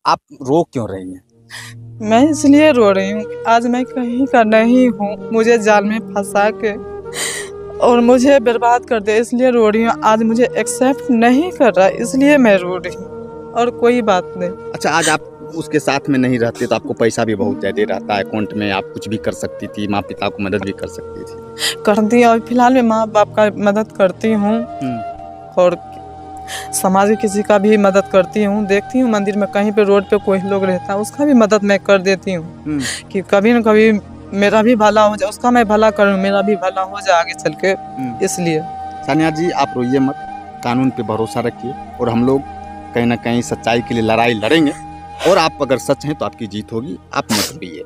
आप रो क्यों रही हैं? मैं इसलिए रो रही हूँ कि आज मैं कहीं का नहीं हूँ, मुझे जाल में फंसा के और मुझे बर्बाद कर दिया, इसलिए रो रही हूँ। आज मुझे एक्सेप्ट नहीं कर रहा, इसलिए मैं रो रही हूँ और कोई बात नहीं। अच्छा, आज आप उसके साथ में नहीं रहते तो आपको पैसा भी बहुत ज़्यादा रहता है अकाउंट में, आप कुछ भी कर सकती थी, माँ पिता को मदद भी कर सकती थी। करती और फिलहाल मैं माँ बाप का मदद करती हूँ और समाज के किसी का भी मदद करती हूँ। देखती हूँ मंदिर में कहीं पे रोड पे कोई लोग रहता है, उसका भी मदद मैं कर देती हूँ कि कभी न कभी मेरा भी भला हो जाए, उसका मैं भला करूँ, मेरा भी भला हो जाए आगे चल के। इसलिए सानिया जी, आप रोइए मत, कानून पे भरोसा रखिए और हम लोग कहीं ना कहीं सच्चाई के लिए लड़ाई लड़ेंगे और आप अगर सच हैं तो आपकी जीत होगी। आप मत रोइए।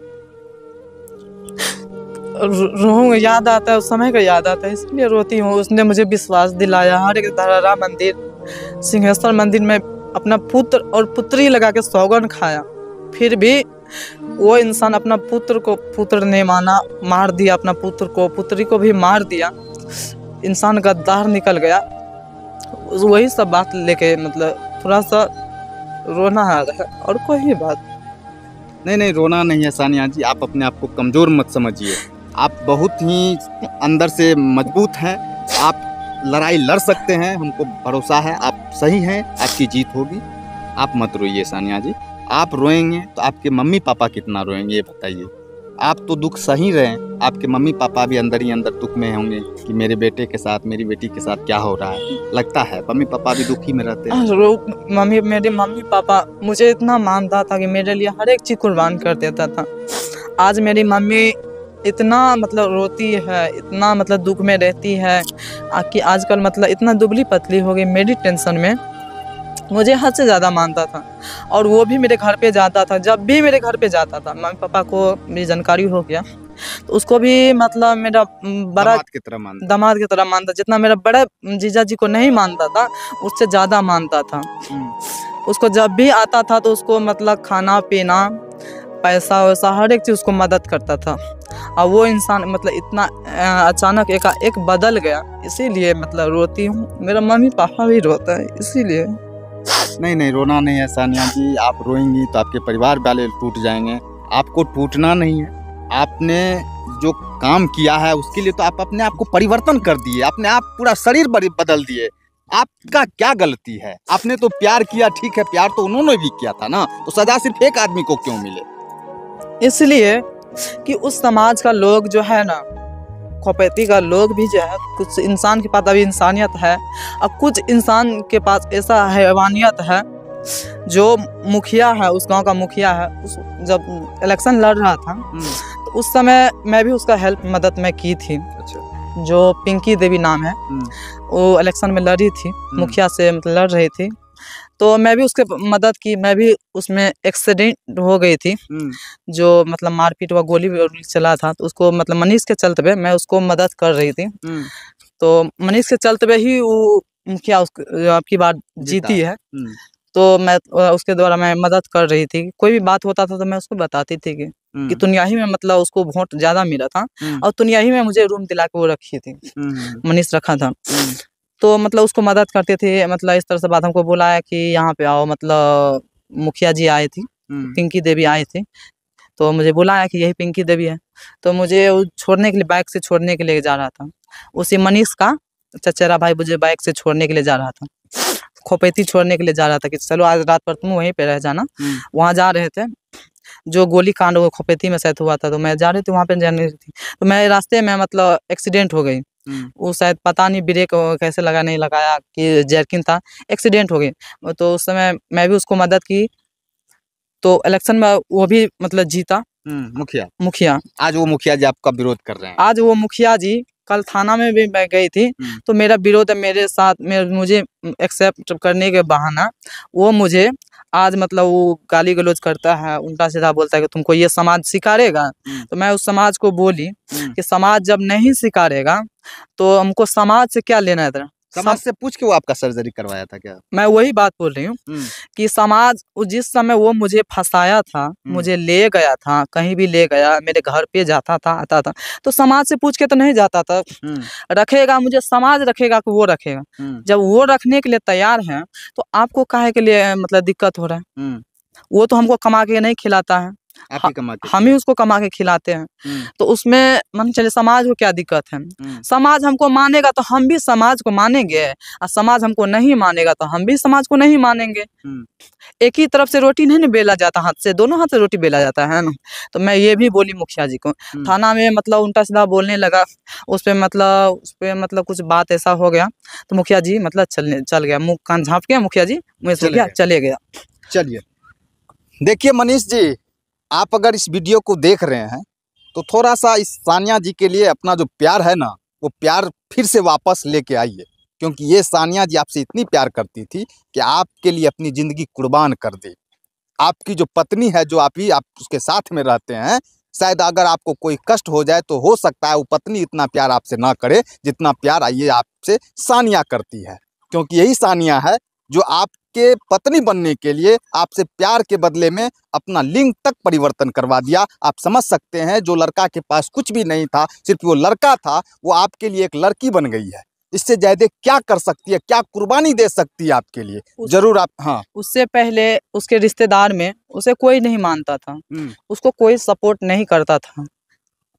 रोऊंगा, याद आता है उस समय का, याद आता है इसलिए रोती हूँ। उसने मुझे विश्वास दिलाया, हर एक धरहरा मंदिर, सिंहेश्वर मंदिर में अपना पुत्र और पुत्री लगा के सौगन खाया, फिर भी वो इंसान अपना पुत्र को पुत्र ने माना, मार दिया, अपना पुत्र को पुत्री को भी मार दिया। इंसान गद्दार निकल गया। वही सब बात लेके मतलब थोड़ा सा रोना आ रहा है और कोई बात नहीं, रोना नहीं है सानिया जी, आप अपने आप को कमज़ोर मत समझिए। आप बहुत ही अंदर से मजबूत हैं, आप लड़ाई लड़ सकते हैं, हमको भरोसा है, आप सही हैं, आपकी जीत होगी। आप मत रोइए सानिया जी। आप रोएंगे तो आपके मम्मी पापा कितना रोएंगे ये बताइए। आप तो दुख सही रहे, आपके मम्मी पापा भी अंदर ही अंदर दुख में होंगे कि मेरे बेटे के साथ, मेरी बेटी के साथ क्या हो रहा है। लगता है मम्मी पापा भी दुखी में रहते हैं। मेरे मम्मी पापा मुझे इतना मानता था कि मेरे लिए हर एक चीज़ कुर्बान कर देता था। आज मेरी मम्मी इतना मतलब रोती है, इतना मतलब दुख में रहती है कि आजकल मतलब इतना दुबली पतली हो गई मेरी टेंशन में। मुझे हद से ज़्यादा मानता था और वो भी मेरे घर पे जाता था। जब भी मेरे घर पे जाता था, मम्मी पापा को मेरी जानकारी हो गया तो उसको भी मतलब मेरा बड़ा दामाद की तरह मानता। जितना मेरा बड़ा जीजा जी को नहीं मानता था, उससे ज़्यादा मानता था। उसको जब भी आता था तो उसको मतलब खाना पीना, पैसा वैसा हर एक चीज़ उसको मदद करता था। और वो इंसान मतलब इतना अचानक एक बदल गया, इसीलिए मतलब रोती हूँ। मेरा मम्मी पापा भी रोता है इसीलिए। नहीं, रोना नहीं है सानिया जी। आप रोएंगी तो आपके परिवार वाले टूट जाएंगे। आपको टूटना नहीं है। आपने जो काम किया है उसके लिए तो आप अपने आप को परिवर्तन कर दिए, अपने आप पूरा शरीर बदल दिए। आपका क्या गलती है? आपने तो प्यार किया, ठीक है, प्यार तो उन्होंने भी किया था ना, तो सजा सिर्फ एक आदमी को क्यों मिले? इसलिए कि उस समाज का लोग जो है ना, खोपैती का लोग भी जो है, कुछ इंसान के पास अभी इंसानियत है और कुछ इंसान के पास ऐसा हैवानियत है। जो मुखिया है, उस गांव का मुखिया है, जब इलेक्शन लड़ रहा था तो उस समय मैं भी उसका हेल्प मदद में की थी। अच्छा। जो पिंकी देवी नाम है, वो इलेक्शन में लड़ी थी, मुखिया से मतलब लड़ रही थी, तो मैं भी उसके मदद की। मैं भी उसमें एक्सीडेंट हो गई थी, जो मतलब मारपीट हुआ, गोली चला था, तो उसको मतलब मनीष के चलते हुए मैं उसको मदद कर रही थी। तो मनीष के चलते हुए ही वो मुखिया आपकी बार जीती है। तो मैं उसके द्वारा मैं मदद कर रही थी। कोई भी बात होता था तो मैं उसको बताती थी कि तुनियाही में मतलब उसको वोट ज़्यादा मिला था और तुनियाही में मुझे रूम दिला के वो रखी थी, मनीष रखा था। तो मतलब उसको मदद करते थे। मतलब इस तरह से बात हमको बुलाया कि यहाँ पे आओ, मतलब मुखिया जी आए थी, पिंकी देवी आई थी, तो मुझे बुलाया कि यही पिंकी देवी है। तो मुझे छोड़ने के लिए, बाइक से छोड़ने के लिए जा रहा था। उसी मनीष का चचेरा भाई मुझे बाइक से छोड़ने के लिए जा रहा था, खोपैती छोड़ने के लिए जा रहा था कि चलो आज रात पर तुम वहीं पे रह जाना। वहाँ जा रहे थे, जो गोली कांड वो खोपैती में शायद हुआ था, तो मैं जा रही थी वहाँ पे, जाने रही थी तो मैं रास्ते में मतलब एक्सीडेंट हो गई। वो शायद पता नहीं ब्रेक कैसे लगा, नहीं लगाया कि जर्किन था, एक्सीडेंट हो गई। तो उस समय मैं भी उसको मदद की, तो इलेक्शन में वो भी मतलब जीता। मुखिया आज वो मुखिया जी आपका विरोध कर रहे हैं। आज वो मुखिया जी, कल थाना में भी मैं गई थी, तो मेरा विरोध मेरे साथ मुझे एक्सेप्ट करने के बहाना वो मुझे आज मतलब वो गाली गलौज करता है, उल्टा सीधा बोलता है कि तुमको ये समाज सिखाएगा। तो मैं उस समाज को बोली कि समाज जब नहीं सिखाएगा तो हमको समाज से क्या लेना है। समाज से पूछ के वो आपका सर्जरी करवाया था क्या? मैं वही बात बोल रही हूँ कि समाज जिस समय वो मुझे फंसाया था, मुझे ले गया था, कहीं भी ले गया, मेरे घर पे जाता था, आता था, तो समाज से पूछ के तो नहीं जाता था। रखेगा मुझे समाज, रखेगा कि वो रखेगा। जब वो रखने के लिए तैयार है तो आपको काहे के लिए मतलब दिक्कत हो रहा है? वो तो हमको कमा के नहीं खिलाता है, आप ही कमा के हम ही उसको कमा के खिलाते हैं। तो उसमें मान चले समाज को क्या दिक्कत है? समाज हमको मानेगा तो हम भी समाज को मानेंगे, और समाज हमको नहीं मानेगा तो हम भी समाज को नहीं मानेंगे। एक ही तरफ से रोटी नहीं ना बेला जाता, हाथ से, दोनों हाथ से रोटी बेला जाता है ना। तो मैं ये भी बोली मुखिया जी को, थाना में मतलब उल्टा सीधा बोलने लगा, उस पे मतलब कुछ बात ऐसा हो गया, तो मुखिया जी मतलब चल गया, मुँह कान झाँप के मुखिया जी मुँह से गया, चले गया। चलिए देखिए मनीष जी, आप अगर इस वीडियो को देख रहे हैं तो थोड़ा सा इस सानिया जी के लिए अपना जो प्यार है ना, वो प्यार फिर से वापस लेके आइए, क्योंकि ये सानिया जी आपसे इतनी प्यार करती थी कि आपके लिए अपनी ज़िंदगी कुर्बान कर दी। आपकी जो पत्नी है, जो आप उसके साथ में रहते हैं, शायद अगर आपको कोई कष्ट हो जाए तो हो सकता है वो पत्नी इतना प्यार आपसे ना करे जितना प्यार ये आपसे सानिया करती है, क्योंकि यही सानिया है जो आपके पत्नी बनने के लिए आपसे प्यार के बदले में अपना लिंग तक परिवर्तन करवा दिया। आप समझ सकते हैं, जो लड़का के पास कुछ भी नहीं था, सिर्फ वो लड़का था, वो आपके लिए एक लड़की बन गई है। इससे ज़्यादा क्या कर सकती है, क्या कुर्बानी दे सकती है आपके लिए? जरूर आप। हाँ, उससे पहले उसके रिश्तेदार में उसे कोई नहीं मानता था, उसको कोई सपोर्ट नहीं करता था।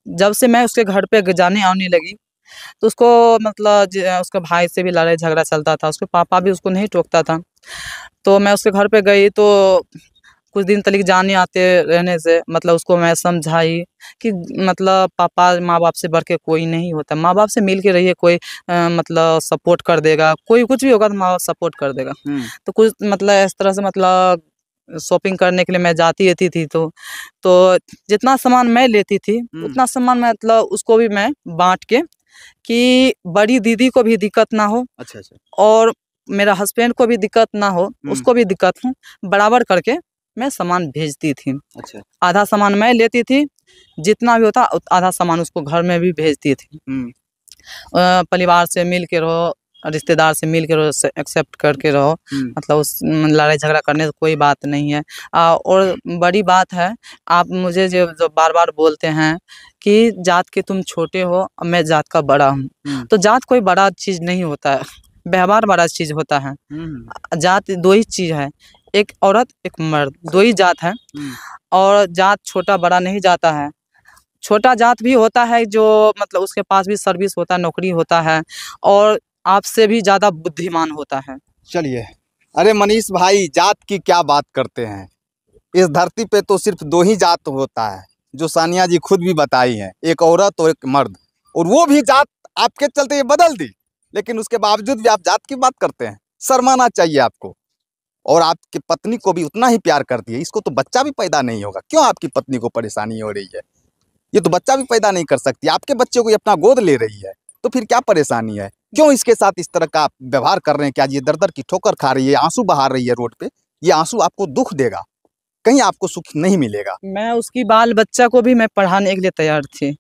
जब से मैं उसके घर पे जाने आने लगी तो उसको मतलब उसके भाई से भी लड़ाई झगड़ा चलता था, उसके पापा भी उसको नहीं टोकता था। तो मैं उसके घर पे गई तो कुछ दिन तक जाने आते रहने से मतलब उसको मैं समझाई कि मतलब पापा माँ बाप से बढ़ के कोई नहीं होता, माँ बाप से मिल के रहिए, कोई मतलब सपोर्ट कर देगा, कोई कुछ भी होगा तो माँ बाप सपोर्ट कर देगा। तो कुछ मतलब इस तरह से मतलब शॉपिंग करने के लिए मैं जाती रहती थी, तो जितना सामान मैं लेती थी उतना सामान मतलब उसको भी मैं बांट के, कि बड़ी दीदी को भी दिक्कत ना हो, अच्छा अच्छा, और मेरा हस्बैंड को भी दिक्कत ना हो, उसको भी दिक्कत हो, बराबर करके मैं सामान भेजती थी। अच्छा, आधा सामान मैं लेती थी, जितना भी होता आधा सामान उसको घर में भी भेजती थी। परिवार से मिल के रहो, रिश्तेदार से मिल के रहो, एक्सेप्ट करके रहो, मतलब उस लड़ाई झगड़ा करने से कोई बात नहीं है। और बड़ी बात है, आप मुझे जो बार बार बोलते हैं कि जात के तुम छोटे हो, मैं जात का बड़ा हूँ, तो जात कोई बड़ा चीज़ नहीं होता है, व्यवहार बड़ा चीज़ होता है। जात दो ही चीज़ है, एक औरत एक मर्द, दो ही जात है। और जात छोटा बड़ा नहीं जाता है, छोटा जात भी होता है जो मतलब उसके पास भी सर्विस होता है, नौकरी होता है, और आपसे भी ज़्यादा बुद्धिमान होता है। चलिए, अरे मनीष भाई, जात की क्या बात करते हैं? इस धरती पे तो सिर्फ दो ही जात होता है, जो सानिया जी खुद भी बताई हैं, एक औरत और एक मर्द, और वो भी जात आपके चलते ये बदल दी, लेकिन उसके बावजूद भी आप जात की बात करते हैं। शर्माना चाहिए आपको। और आपकी पत्नी को भी उतना ही प्यार करती है, इसको तो बच्चा भी पैदा नहीं होगा, क्यों आपकी पत्नी को परेशानी हो रही है? ये तो बच्चा भी पैदा नहीं कर सकती, आपके बच्चे को ये अपना गोद ले रही है, तो फिर क्या परेशानी है? क्यों इसके साथ इस तरह का व्यवहार कर रहे हैं? क्या ये दर-दर की ठोकर खा रही है, आंसू बहा रही है रोड पे? ये आंसू आपको दुख देगा, कहीं आपको सुख नहीं मिलेगा। मैं उसकी बाल बच्चा को भी मैं पढ़ाने के लिए तैयार थी,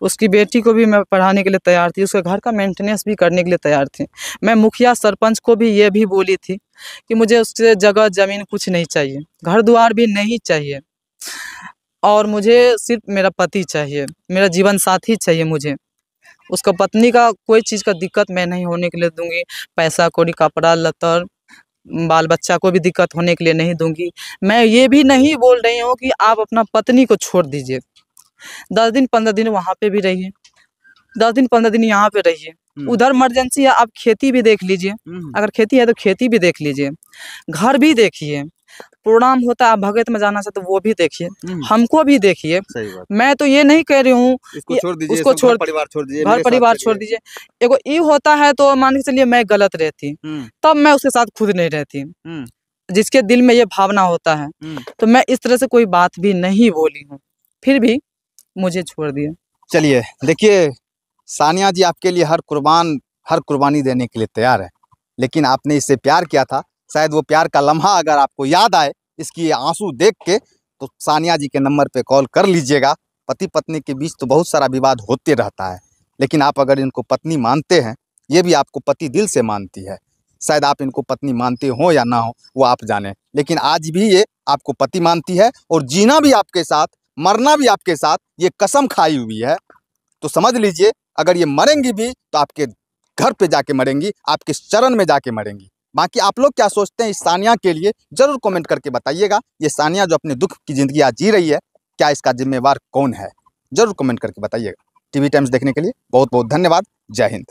उसकी बेटी को भी मैं पढ़ाने के लिए तैयार थी, उसके घर का मेंटेनेंस भी करने के लिए तैयार थी। मैं मुखिया सरपंच को भी ये भी बोली थी कि मुझे उससे जगह ज़मीन कुछ नहीं चाहिए, घर द्वार भी नहीं चाहिए, और मुझे सिर्फ मेरा पति चाहिए, मेरा जीवन साथी चाहिए मुझे। उसका पत्नी का कोई चीज़ का दिक्कत मैं नहीं होने के लिए दूंगी, पैसा कौड़ी कपड़ा लत्तर बाल बच्चा को भी दिक्कत होने के लिए नहीं दूंगी। मैं ये भी नहीं बोल रही हूँ कि आप अपना पत्नी को छोड़ दीजिए, 10 दिन 15 दिन वहाँ पे भी रहिए, 10 दिन 15 दिन यहाँ पे रहिए। उधर इमरजेंसी है, आप खेती भी देख लीजिए, अगर खेती है तो खेती भी देख लीजिए, घर भी देखिए, प्रोग्राम होता है आप भगत में जाना चाहते तो वो भी देखिए, हमको भी देखिए। मैं तो ये नहीं कह रही हूँ इसको छोड़ दीजिए, उसको घर परिवार छोड़ दीजिए, घर परिवार छोड़ दीजिए। एगो ये होता है तो मान के चलिए मैं गलत रहती, तब मैं उसके साथ खुद नहीं रहती, जिसके दिल में ये भावना होता है, तो मैं इस तरह से कोई बात भी नहीं बोली हूँ, फिर भी मुझे छोड़ दिया। चलिए देखिए, सानिया जी आपके लिए हर कुर्बानी देने के लिए तैयार है, लेकिन आपने इससे प्यार किया था, शायद वो प्यार का लम्हा अगर आपको याद आए इसकी ये आंसू देख के, तो सानिया जी के नंबर पे कॉल कर लीजिएगा। पति पत्नी के बीच तो बहुत सारा विवाद होते रहता है, लेकिन आप अगर इनको पत्नी मानते हैं, ये भी आपको पति दिल से मानती है, शायद आप इनको पत्नी मानते हो या ना हो वो आप जाने, लेकिन आज भी ये आपको पति मानती है, और जीना भी आपके साथ, मरना भी आपके साथ, ये कसम खाई हुई है। तो समझ लीजिए, अगर ये मरेंगी भी तो आपके घर पे जाके मरेंगी, आपके चरण में जाके मरेंगी। बाकी आप लोग क्या सोचते हैं इस सानिया के लिए जरूर कमेंट करके बताइएगा। ये सानिया जो अपने दुख की ज़िंदगी आज जी रही है, क्या इसका जिम्मेवार कौन है, जरूर कमेंट करके बताइएगा। टीवी टाइम्स देखने के लिए बहुत बहुत धन्यवाद। जय हिंद।